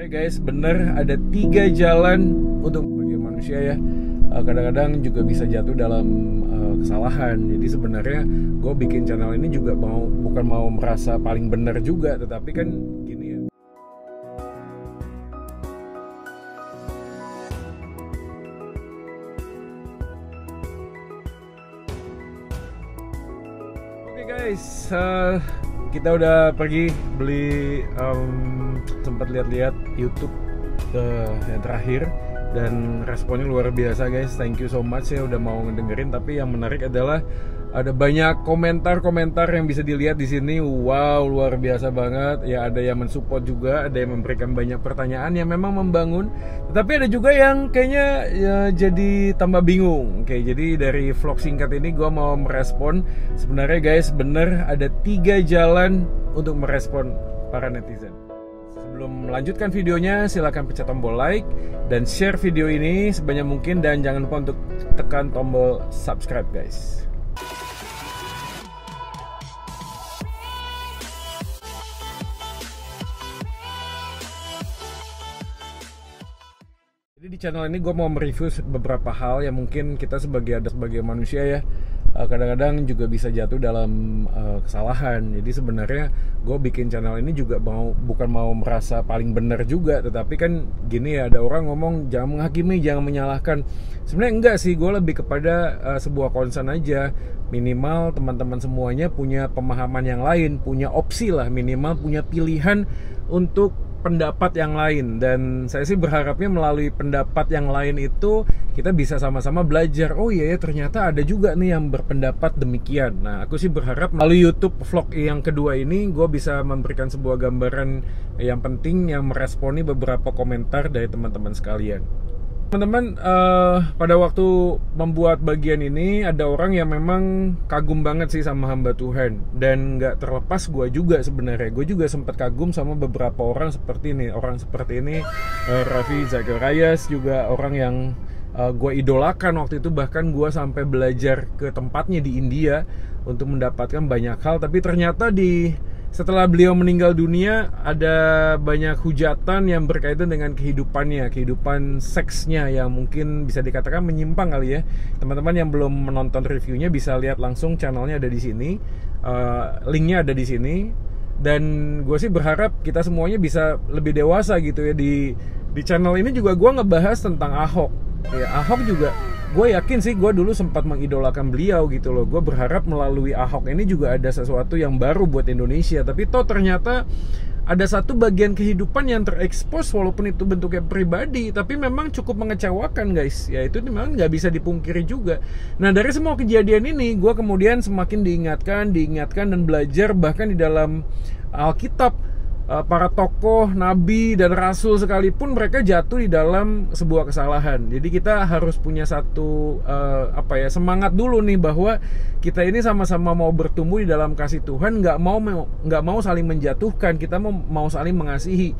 Oke guys, bener ada 3 jalan untuk bagi manusia ya. Kadang-kadang juga bisa jatuh dalam kesalahan. Jadi sebenarnya gue bikin channel ini juga bukan mau merasa paling bener juga, tetapi kan gini ya. Oke guys, kita udah pergi beli, sempat lihat-lihat YouTube yang terakhir dan responnya luar biasa guys. Thank you so much ya udah mau ngedengerin. Tapi yang menarik adalah ada banyak komentar-komentar yang bisa dilihat di sini. Wow, luar biasa banget. Ya ada yang mensupport juga, ada yang memberikan banyak pertanyaan yang memang membangun. Tetapi ada juga yang kayaknya ya jadi tambah bingung. Oke, jadi dari vlog singkat ini gue mau merespon. Sebenarnya guys, bener ada 3 jalan untuk merespon para netizen. Sebelum melanjutkan videonya, silahkan pencet tombol like dan share video ini sebanyak mungkin, dan jangan lupa untuk tekan tombol subscribe guys. Jadi di channel ini gue mau mereview beberapa hal yang mungkin kita sebagai manusia ya, kadang-kadang juga bisa jatuh dalam kesalahan. Jadi sebenarnya gue bikin channel ini juga bukan mau merasa paling benar juga, tetapi kan gini ya, ada orang ngomong jangan menghakimi, jangan menyalahkan. Sebenarnya enggak sih, gue lebih kepada sebuah concern aja. Minimal teman-teman semuanya punya pemahaman yang lain, punya opsi lah, minimal punya pilihan untuk pendapat yang lain. Dan saya sih berharapnya melalui pendapat yang lain itu kita bisa sama-sama belajar. Oh iya ya, ternyata ada juga nih yang berpendapat demikian. Nah, aku sih berharap melalui YouTube vlog yang kedua ini gue bisa memberikan sebuah gambaran yang penting, yang meresponi beberapa komentar dari teman-teman sekalian. Teman-teman, pada waktu membuat bagian ini ada orang yang memang kagum banget sih sama hamba Tuhan, dan nggak terlepas gue juga sebenarnya. Gue juga sempat kagum sama beberapa orang seperti ini. Raffi Zacharias juga orang yang gue idolakan waktu itu. Bahkan gue sampai belajar ke tempatnya di India untuk mendapatkan banyak hal. Tapi ternyata setelah beliau meninggal dunia, ada banyak hujatan yang berkaitan dengan kehidupannya, kehidupan seksnya yang mungkin bisa dikatakan menyimpang kali ya. Teman-teman yang belum menonton reviewnya bisa lihat langsung, channelnya ada di sini, linknya ada di sini. Dan gue sih berharap kita semuanya bisa lebih dewasa gitu ya. Di channel ini juga gue ngebahas tentang Ahok. Ya, Ahok juga gue yakin sih, gue dulu sempat mengidolakan beliau gitu loh. Gue berharap melalui Ahok ini juga ada sesuatu yang baru buat Indonesia. Tapi toh ternyata ada satu bagian kehidupan yang terekspos, walaupun itu bentuknya pribadi, tapi memang cukup mengecewakan guys. Ya itu memang nggak bisa dipungkiri juga. Nah, dari semua kejadian ini gue kemudian semakin diingatkan dan belajar. Bahkan di dalam Alkitab, para tokoh, nabi, dan rasul sekalipun mereka jatuh di dalam sebuah kesalahan. Jadi kita harus punya satu semangat dulu nih, bahwa kita ini sama-sama mau bertumbuh di dalam kasih Tuhan, nggak mau saling menjatuhkan. Kita mau saling mengasihi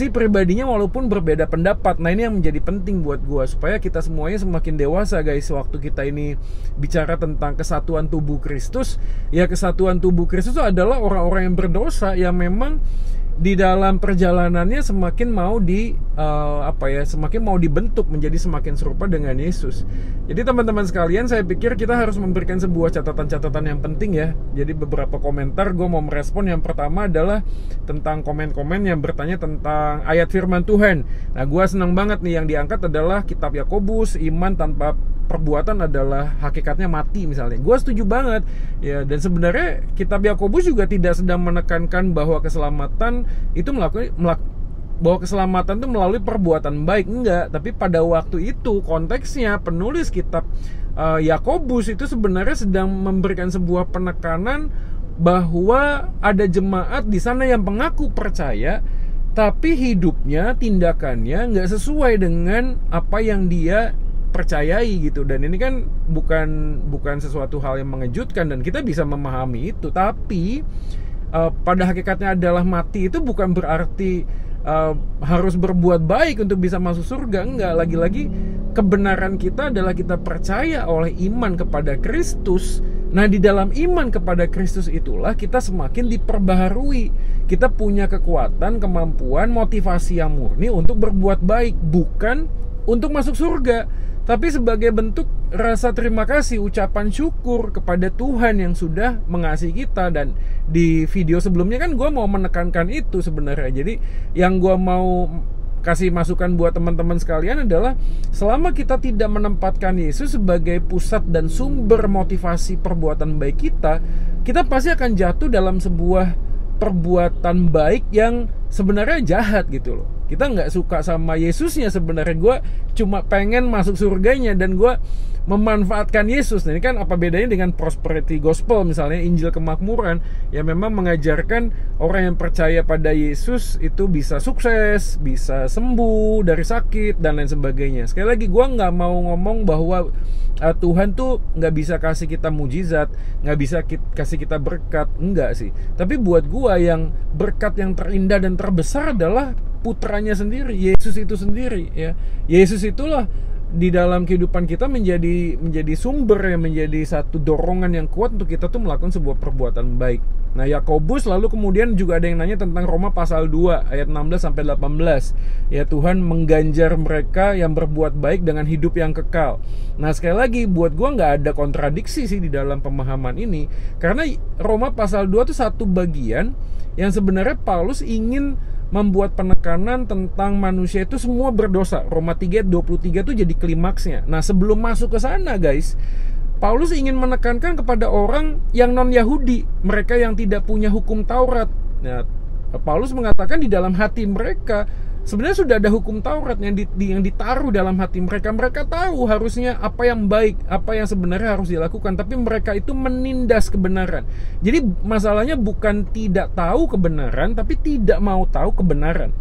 pribadinya walaupun berbeda pendapat. Nah, ini yang menjadi penting buat gua, supaya kita semuanya semakin dewasa guys. Waktu kita ini bicara tentang kesatuan tubuh Kristus, ya kesatuan tubuh Kristus itu adalah orang-orang yang berdosa yang memang di dalam perjalanannya semakin mau dibentuk menjadi semakin serupa dengan Yesus. Jadi teman-teman sekalian, saya pikir kita harus memberikan sebuah catatan-catatan yang penting ya. Jadi beberapa komentar gue mau merespon. Yang pertama adalah tentang komen-komen yang bertanya tentang ayat firman Tuhan. Nah, gue senang banget nih yang diangkat adalah kitab Yakobus, iman tanpa perbuatan adalah hakikatnya mati misalnya. Gue setuju banget ya. Dan sebenarnya kitab Yakobus juga tidak sedang menekankan bahwa keselamatan itu bahwa keselamatan itu melalui perbuatan baik, enggak. Tapi pada waktu itu konteksnya penulis kitab Yakobus itu sebenarnya sedang memberikan sebuah penekanan bahwa ada jemaat di sana yang mengaku percaya, tapi hidupnya, tindakannya nggak sesuai dengan apa yang dia percayai gitu. Dan ini kan bukan sesuatu hal yang mengejutkan, dan kita bisa memahami itu. Tapi pada hakikatnya adalah mati itu bukan berarti harus berbuat baik untuk bisa masuk surga. Enggak. Lagi-lagi kebenaran kita adalah kita percaya oleh iman kepada Kristus, Nah, di dalam iman kepada Kristus itulah kita semakin diperbaharui. Kita punya kekuatan, kemampuan, motivasi yang murni untuk berbuat baik, bukan untuk masuk surga, tapi sebagai bentuk rasa terima kasih, ucapan syukur kepada Tuhan yang sudah mengasihi kita. Dan di video sebelumnya kan gue mau menekankan itu sebenarnya. Jadi yang gue mau kasih masukan buat teman-teman sekalian adalah, selama kita tidak menempatkan Yesus sebagai pusat dan sumber motivasi perbuatan baik kita, kita pasti akan jatuh dalam sebuah perbuatan baik yang sebenarnya jahat gitu loh. Kita nggak suka sama Yesusnya sebenarnya, gue cuma pengen masuk surganya dan gue memanfaatkan Yesus. Nah, ini kan apa bedanya dengan prosperity gospel, misalnya Injil kemakmuran, yang memang mengajarkan orang yang percaya pada Yesus itu bisa sukses, bisa sembuh dari sakit, dan lain sebagainya. Sekali lagi, gue nggak mau ngomong bahwa Tuhan tuh nggak bisa kasih kita mujizat, nggak bisa kasih kita berkat, enggak sih. Tapi buat gue yang berkat yang terindah dan terbesar adalah putranya sendiri, Yesus itu sendiri ya. Yesus itulah di dalam kehidupan kita menjadi sumber, yang menjadi satu dorongan yang kuat untuk kita tuh melakukan sebuah perbuatan baik. Nah, Yakobus lalu kemudian juga ada yang nanya tentang Roma pasal 2 ayat 16 sampai 18. Ya, Tuhan mengganjar mereka yang berbuat baik dengan hidup yang kekal. Nah, sekali lagi buat gua nggak ada kontradiksi sih di dalam pemahaman ini, karena Roma pasal 2 itu satu bagian yang sebenarnya Paulus ingin membuat penekanan tentang manusia itu semua berdosa. Roma 3:23 itu jadi klimaksnya. Nah, sebelum masuk ke sana guys, Paulus ingin menekankan kepada orang yang non-Yahudi, mereka yang tidak punya hukum Taurat. Nah, Paulus mengatakan di dalam hati mereka sebenarnya sudah ada hukum Taurat yang ditaruh dalam hati mereka. Mereka tahu harusnya apa yang baik, apa yang sebenarnya harus dilakukan, tapi mereka itu menindas kebenaran. Jadi masalahnya bukan tidak tahu kebenaran, tapi tidak mau tahu kebenaran.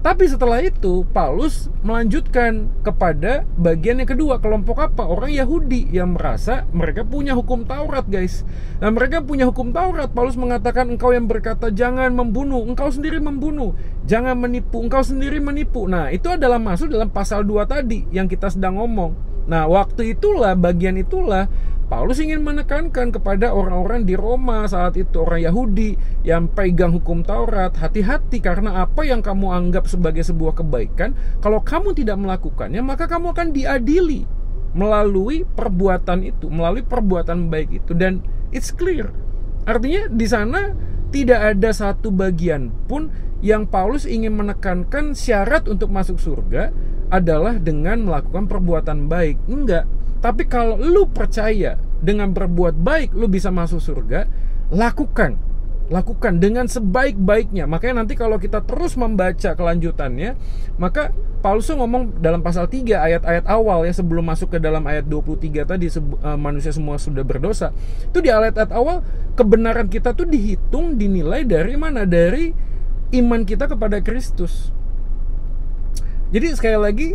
Tapi setelah itu Paulus melanjutkan kepada bagian yang kedua. Kelompok apa? Orang Yahudi yang merasa mereka punya hukum Taurat guys. Nah, mereka punya hukum Taurat. Paulus mengatakan, engkau yang berkata jangan membunuh, engkau sendiri membunuh. Jangan menipu, engkau sendiri menipu. Nah, itu adalah masuk dalam pasal 2 tadi yang kita sedang ngomong. Nah, waktu itulah, bagian itulah Paulus ingin menekankan kepada orang-orang di Roma saat itu, orang Yahudi yang pegang hukum Taurat, hati-hati, karena apa yang kamu anggap sebagai sebuah kebaikan, kalau kamu tidak melakukannya, maka kamu akan diadili melalui perbuatan itu, melalui perbuatan baik itu. Dan it's clear. Artinya di sana tidak ada satu bagian pun yang Paulus ingin menekankan syarat untuk masuk surga adalah dengan melakukan perbuatan baik. Enggak. Tapi kalau lu percaya dengan berbuat baik lu bisa masuk surga, lakukan dengan sebaik-baiknya. Makanya nanti kalau kita terus membaca kelanjutannya, maka Paulus ngomong dalam pasal 3 ayat-ayat awal ya, sebelum masuk ke dalam ayat 23 tadi, manusia semua sudah berdosa. Itu di ayat-ayat awal, kebenaran kita tuh dihitung, dinilai dari mana? Dari iman kita kepada Kristus. Jadi sekali lagi,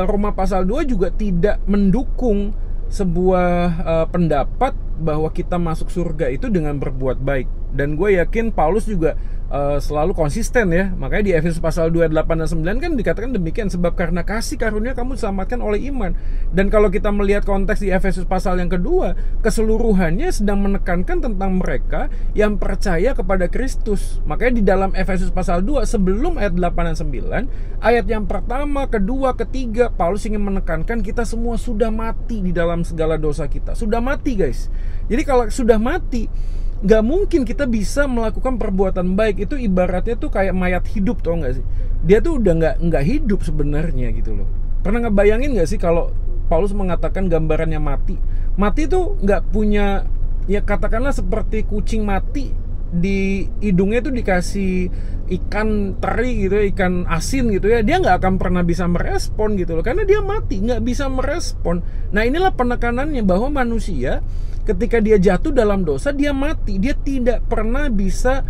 Roma pasal 2 juga tidak mendukung sebuah pendapat bahwa kita masuk surga itu dengan berbuat baik. Dan gue yakin Paulus juga selalu konsisten ya. Makanya di Efesus pasal 2, 8 dan 9 kan dikatakan demikian, sebab karena kasih karunia kamu diselamatkan oleh iman. Dan kalau kita melihat konteks di Efesus pasal yang kedua, keseluruhannya sedang menekankan tentang mereka yang percaya kepada Kristus. Makanya di dalam Efesus pasal 2 sebelum ayat 8 dan 9, ayat yang pertama, kedua, ketiga, Paulus ingin menekankan kita semua sudah mati di dalam segala dosa kita. Sudah mati guys. Jadi kalau sudah mati, gak mungkin kita bisa melakukan perbuatan baik. Itu ibaratnya tuh kayak mayat hidup, tau gak sih? Dia tuh udah gak hidup sebenarnya gitu loh. Pernah ngebayangin gak sih kalau Paulus mengatakan gambarannya mati? Mati tuh gak punya, ya katakanlah seperti kucing mati, di hidungnya tuh dikasih ikan teri gitu ya, ikan asin gitu ya, dia gak akan pernah bisa merespon gitu loh, karena dia mati, gak bisa merespon. Nah, inilah penekanannya bahwa manusia ketika dia jatuh dalam dosa, dia mati. Dia tidak pernah bisa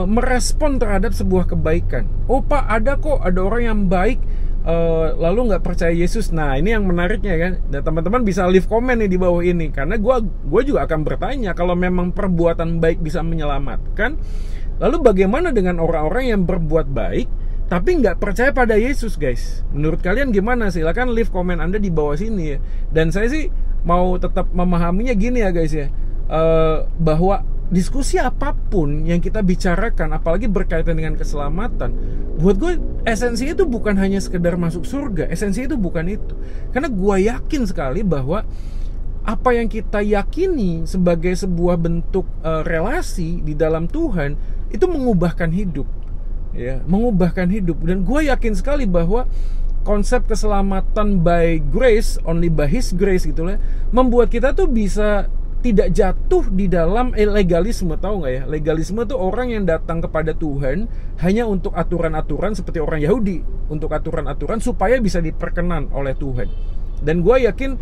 merespon terhadap sebuah kebaikan. Oh Pak, ada orang yang baik lalu nggak percaya Yesus. Nah, ini yang menariknya kan. Dan teman-teman bisa leave komen nih di bawah ini, karena gue juga akan bertanya, kalau memang perbuatan baik bisa menyelamatkan, lalu bagaimana dengan orang-orang yang berbuat baik tapi nggak percaya pada Yesus, guys. Menurut kalian gimana? Silakan leave komen Anda di bawah sini ya. Dan saya sih mau tetap memahaminya gini ya guys ya, bahwa diskusi apapun yang kita bicarakan, apalagi berkaitan dengan keselamatan, buat gue esensinya itu bukan hanya sekedar masuk surga. Esensinya itu bukan itu. Karena gue yakin sekali bahwa apa yang kita yakini sebagai sebuah bentuk relasi di dalam Tuhan itu mengubahkan hidup, ya, mengubahkan hidup. Dan gue yakin sekali bahwa konsep keselamatan by grace, only by His grace gitu lah, membuat kita tuh bisa tidak jatuh di dalam legalisme. Tahu nggak ya? Legalisme tuh orang yang datang kepada Tuhan hanya untuk aturan-aturan, seperti orang Yahudi, untuk aturan-aturan supaya bisa diperkenan oleh Tuhan. Dan gue yakin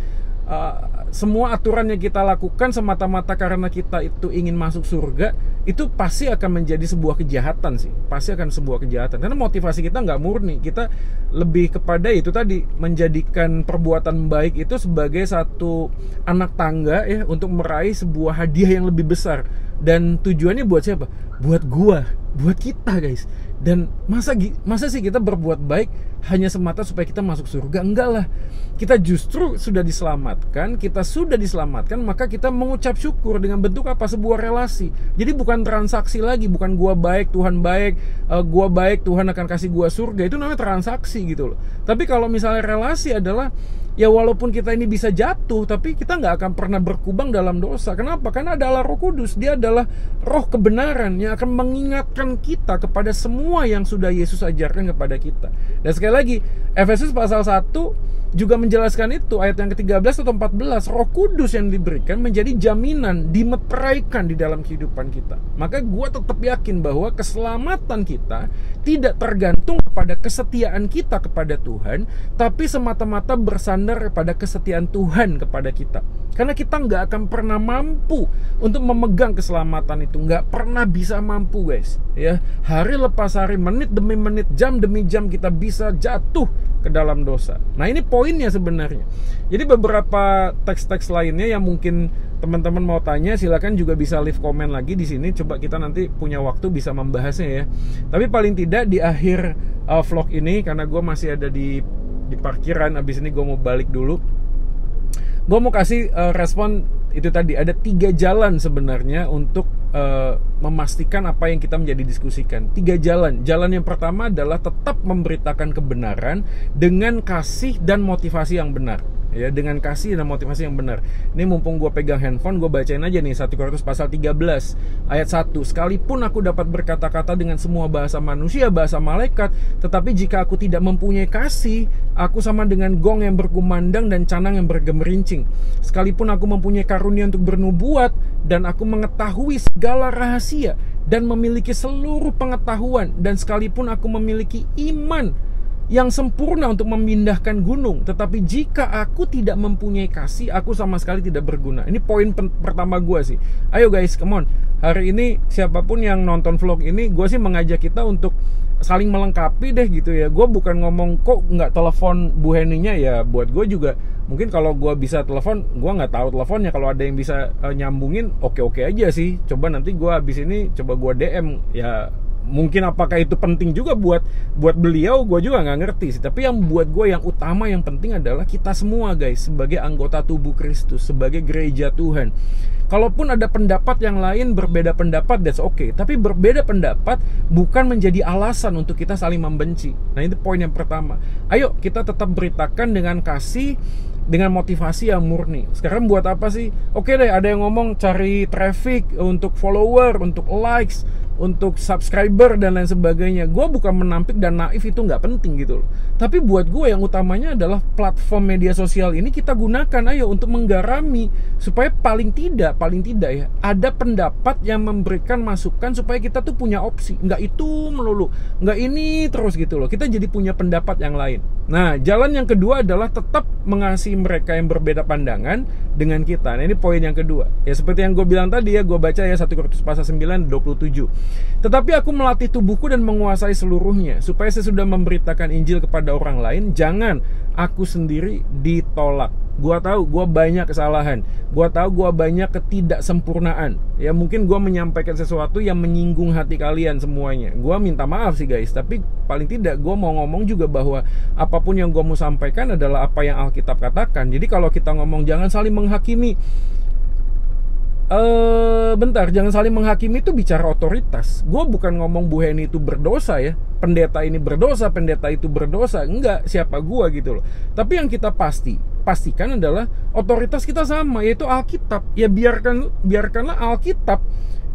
semua aturan yang kita lakukan semata-mata karena kita itu ingin masuk surga, itu pasti akan menjadi sebuah kejahatan sih. Pasti akan sebuah kejahatan. Karena motivasi kita nggak murni. Kita lebih kepada itu tadi, menjadikan perbuatan baik itu sebagai satu anak tangga ya, untuk meraih sebuah hadiah yang lebih besar. Dan tujuannya buat siapa? Buat gua, buat kita guys. Dan masa sih kita berbuat baik hanya semata supaya kita masuk surga? Enggak lah. Kita justru sudah diselamatkan. Kita sudah diselamatkan, maka kita mengucap syukur dengan bentuk apa? Sebuah relasi. Jadi bukan transaksi lagi. Bukan gua baik, Tuhan baik, gua baik, Tuhan akan kasih gua surga. Itu namanya transaksi gitu loh. Tapi kalau misalnya relasi adalah, ya walaupun kita ini bisa jatuh, tapi kita nggak akan pernah berkubang dalam dosa. Kenapa? Karena adalah Roh Kudus. Dia adalah roh kebenaran yang akan mengingatkan kita kepada semua yang sudah Yesus ajarkan kepada kita. Dan sekali lagi, Efesus pasal 1 juga menjelaskan itu, ayat yang ke-13 atau 14. Roh Kudus yang diberikan menjadi jaminan, dimeteraikan di dalam kehidupan kita. Maka gue tetap yakin bahwa keselamatan kita tidak tergantung kepada kesetiaan kita kepada Tuhan, tapi semata-mata bersandar pada kesetiaan Tuhan kepada kita. Karena kita nggak akan pernah mampu untuk memegang keselamatan itu. Nggak pernah bisa mampu guys ya. Hari lepas hari, menit demi menit, jam demi jam kita bisa jatuh ke dalam dosa. Nah ini poinnya sebenarnya. Jadi beberapa teks-teks lainnya yang mungkin teman-teman mau tanya, silakan juga bisa leave komen lagi di sini. Coba kita nanti punya waktu bisa membahasnya ya. Tapi paling tidak di akhir vlog ini, karena gue masih ada di parkiran, abis ini gue mau balik dulu. Gue mau kasih respon itu tadi. Ada 3 jalan sebenarnya untuk memastikan apa yang kita menjadi diskusikan. 3 jalan. Jalan yang pertama adalah tetap memberitakan kebenaran dengan kasih dan motivasi yang benar. Ya, dengan kasih dan motivasi yang benar. Ini mumpung gue pegang handphone, gue bacain aja nih 1 Korintus pasal 13 ayat 1. Sekalipun aku dapat berkata-kata dengan semua bahasa manusia, bahasa malaikat, tetapi jika aku tidak mempunyai kasih, aku sama dengan gong yang berkumandang dan canang yang bergemerincing. Sekalipun aku mempunyai karunia untuk bernubuat, dan aku mengetahui segala rahasia dan memiliki seluruh pengetahuan, dan sekalipun aku memiliki iman yang sempurna untuk memindahkan gunung, tetapi jika aku tidak mempunyai kasih, aku sama sekali tidak berguna. Ini poin pertama gue sih. Ayo guys, come on. Hari ini siapapun yang nonton vlog ini, gue sih mengajak kita untuk saling melengkapi deh gitu ya. Gue bukan ngomong kok nggak telepon Bu Heninya ya. Buat gue juga mungkin kalau gue bisa telepon, gue nggak tahu teleponnya. Kalau ada yang bisa nyambungin, oke aja sih. Coba nanti gue habis ini coba gue DM ya. Mungkin apakah itu penting juga buat beliau, gue juga nggak ngerti sih. Tapi yang buat gue yang utama, yang penting adalah kita semua guys, sebagai anggota tubuh Kristus, sebagai gereja Tuhan. Kalaupun ada pendapat yang lain, berbeda pendapat, that's okay. Tapi berbeda pendapat bukan menjadi alasan untuk kita saling membenci. Nah itu poin yang pertama. Ayo kita tetap beritakan dengan kasih, dengan motivasi yang murni. Sekarang buat apa sih? Oke deh, ada yang ngomong cari traffic untuk follower, untuk likes, untuk subscriber dan lain sebagainya. Gue bukan menampik dan naif, itu nggak penting gitu loh. Tapi buat gue yang utamanya adalah platform media sosial ini kita gunakan ayo untuk menggarami, supaya paling tidak ya ada pendapat yang memberikan masukan, supaya kita tuh punya opsi. Nggak itu melulu, nggak ini terus gitu loh. Kita jadi punya pendapat yang lain. Nah jalan yang kedua adalah tetap mengasihi mereka yang berbeda pandangan dengan kita. Nah ini poin yang kedua. Ya seperti yang gue bilang tadi ya, gue baca ya 1 Korintus pasal 9 27. Tetapi aku melatih tubuhku dan menguasai seluruhnya, supaya sesudah memberitakan Injil kepada orang lain, jangan aku sendiri ditolak. Gua tahu gua banyak kesalahan, gua tahu gua banyak ketidaksempurnaan. Ya mungkin gua menyampaikan sesuatu yang menyinggung hati kalian semuanya. Gua minta maaf sih guys, tapi paling tidak gua mau ngomong juga bahwa apapun yang gua mau sampaikan adalah apa yang Alkitab katakan. Jadi kalau kita ngomong jangan saling menghakimi, bentar, jangan saling menghakimi itu bicara otoritas. Gue bukan ngomong Bu Heni itu berdosa ya, pendeta ini berdosa, pendeta itu berdosa. Enggak, siapa gue gitu loh. Tapi yang kita pastikan adalah otoritas kita sama, yaitu Alkitab. Ya biarkanlah Alkitab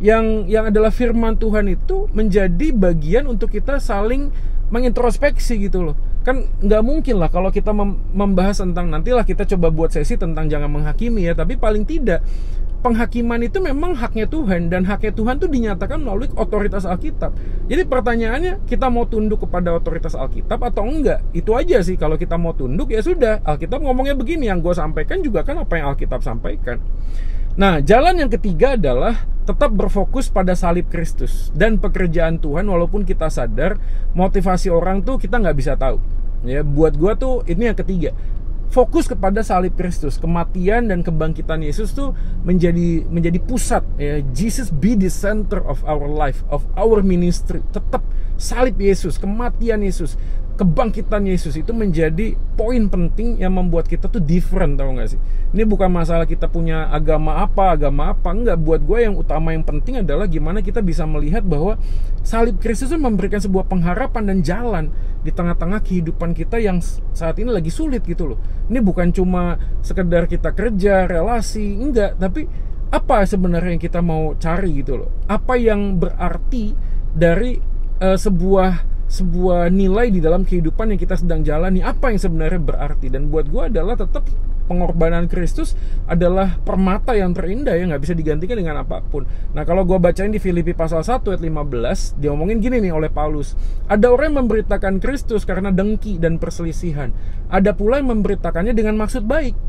yang adalah firman Tuhan itu menjadi bagian untuk kita saling mengintrospeksi gitu loh. Kan nggak mungkin lah kalau kita membahas tentang, nantilah kita coba buat sesi tentang jangan menghakimi ya, tapi paling tidak penghakiman itu memang haknya Tuhan, dan haknya Tuhan itu dinyatakan melalui otoritas Alkitab. Jadi pertanyaannya, kita mau tunduk kepada otoritas Alkitab atau enggak? Itu aja sih. Kalau kita mau tunduk ya sudah, Alkitab ngomongnya begini, yang gue sampaikan juga kan apa yang Alkitab sampaikan. Nah, jalan yang ketiga adalah tetap berfokus pada salib Kristus dan pekerjaan Tuhan, walaupun kita sadar motivasi orang tuh kita nggak bisa tahu. Ya, buat gue tuh ini yang ketiga. Fokus kepada salib Kristus, kematian dan kebangkitan Yesus tuh menjadi pusat ya. Jesus be the center of our life, of our ministry. Tetap salib Yesus, kematian Yesus, kebangkitan Yesus itu menjadi poin penting yang membuat kita tuh different, tau gak sih? Ini bukan masalah kita punya agama apa enggak. Buat gue yang utama, yang penting adalah gimana kita bisa melihat bahwa salib Kristus itu memberikan sebuah pengharapan dan jalan di tengah-tengah kehidupan kita yang saat ini lagi sulit gitu loh. Ini bukan cuma sekedar kita kerja, relasi, enggak, tapi apa sebenarnya yang kita mau cari gitu loh. Apa yang berarti dari sebuah nilai di dalam kehidupan yang kita sedang jalani, apa yang sebenarnya berarti. Dan buat gue adalah tetap pengorbanan Kristus adalah permata yang terindah ya, nggak bisa digantikan dengan apapun. Nah kalau gue bacain di Filipi pasal 1 ayat 15, dia ngomongin gini nih oleh Paulus. Ada orang yang memberitakan Kristus karena dengki dan perselisihan, ada pula yang memberitakannya dengan maksud baik.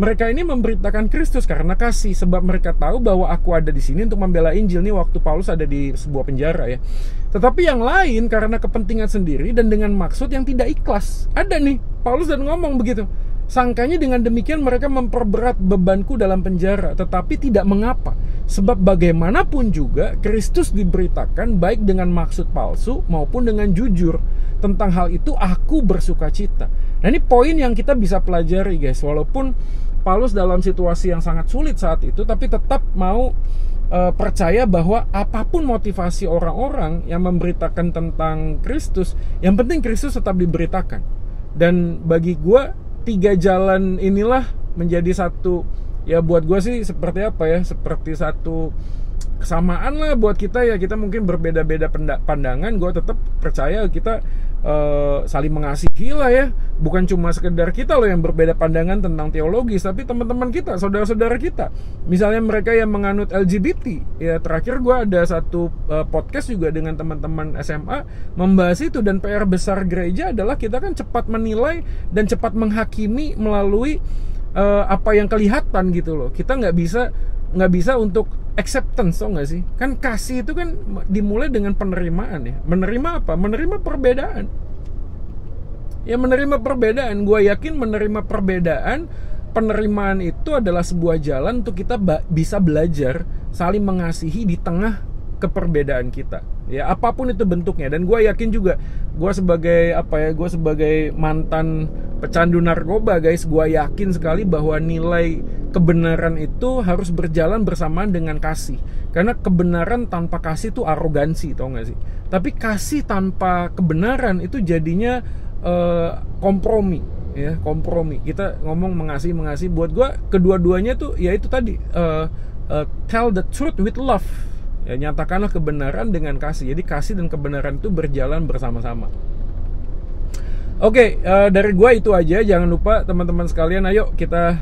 Mereka ini memberitakan Kristus karena kasih, sebab mereka tahu bahwa aku ada di sini untuk membela Injil. Nih waktu Paulus ada di sebuah penjara ya. Tetapi yang lain karena kepentingan sendiri dan dengan maksud yang tidak ikhlas. Ada nih, Paulus dan ngomong begitu. Sangkanya dengan demikian mereka memperberat bebanku dalam penjara, tetapi tidak mengapa. Sebab bagaimanapun juga Kristus diberitakan baik dengan maksud palsu maupun dengan jujur. Tentang hal itu aku bersukacita. Nah ini poin yang kita bisa pelajari guys. Walaupun Paulus dalam situasi yang sangat sulit saat itu, tapi tetap mau percaya bahwa apapun motivasi orang-orang yang memberitakan tentang Kristus, yang penting Kristus tetap diberitakan. Dan bagi gue 3 jalan inilah menjadi satu, ya buat gue sih seperti apa ya, seperti satu kesamaan lah buat kita ya. Kita mungkin berbeda-beda pandangan, gue tetap percaya kita saling mengasihi lah ya. Bukan cuma sekedar kita loh yang berbeda pandangan tentang teologis, tapi teman-teman kita, saudara-saudara kita. Misalnya mereka yang menganut LGBT ya. Terakhir gue ada satu podcast juga dengan teman-teman SMA membahas itu. Dan PR besar gereja adalah kita kan cepat menilai dan cepat menghakimi melalui apa yang kelihatan gitu loh. Kita nggak bisa untuk acceptance, tau gak sih? Kan kasih itu kan dimulai dengan penerimaan ya. Menerima apa? Menerima perbedaan. Ya menerima perbedaan. Gue yakin menerima perbedaan, penerimaan itu adalah sebuah jalan untuk kita bisa belajar saling mengasihi di tengah keperbedaan kita. Ya apapun itu bentuknya. Dan gue yakin juga, gue sebagai mantan pecandu narkoba guys, gue yakin sekali bahwa nilai kebenaran itu harus berjalan bersamaan dengan kasih. Karena kebenaran tanpa kasih itu arogansi, tau gak sih? Tapi kasih tanpa kebenaran itu jadinya kompromi ya, kompromi. Kita ngomong mengasihi. Buat gue kedua-duanya tuh ya itu tadi, tell the truth with love ya, nyatakanlah kebenaran dengan kasih. Jadi kasih dan kebenaran itu berjalan bersama-sama. Oke, dari gue itu aja. Jangan lupa teman-teman sekalian, ayo kita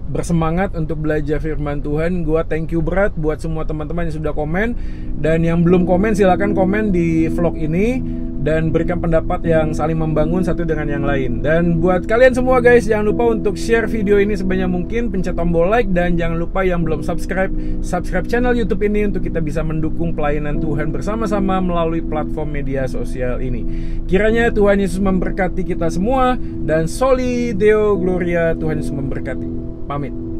bersemangat untuk belajar firman Tuhan. Gue thank you berat buat semua teman-teman yang sudah komen. Dan yang belum komen silakan komen di vlog ini. dan berikan pendapat yang saling membangun satu dengan yang lain. Dan buat kalian semua guys, jangan lupa untuk share video ini sebanyak mungkin, pencet tombol like, dan jangan lupa yang belum subscribe channel YouTube ini untuk kita bisa mendukung pelayanan Tuhan bersama-sama melalui platform media sosial ini. Kiranya Tuhan Yesus memberkati kita semua, dan Soli Deo Gloria, Tuhan Yesus memberkati. Pamit.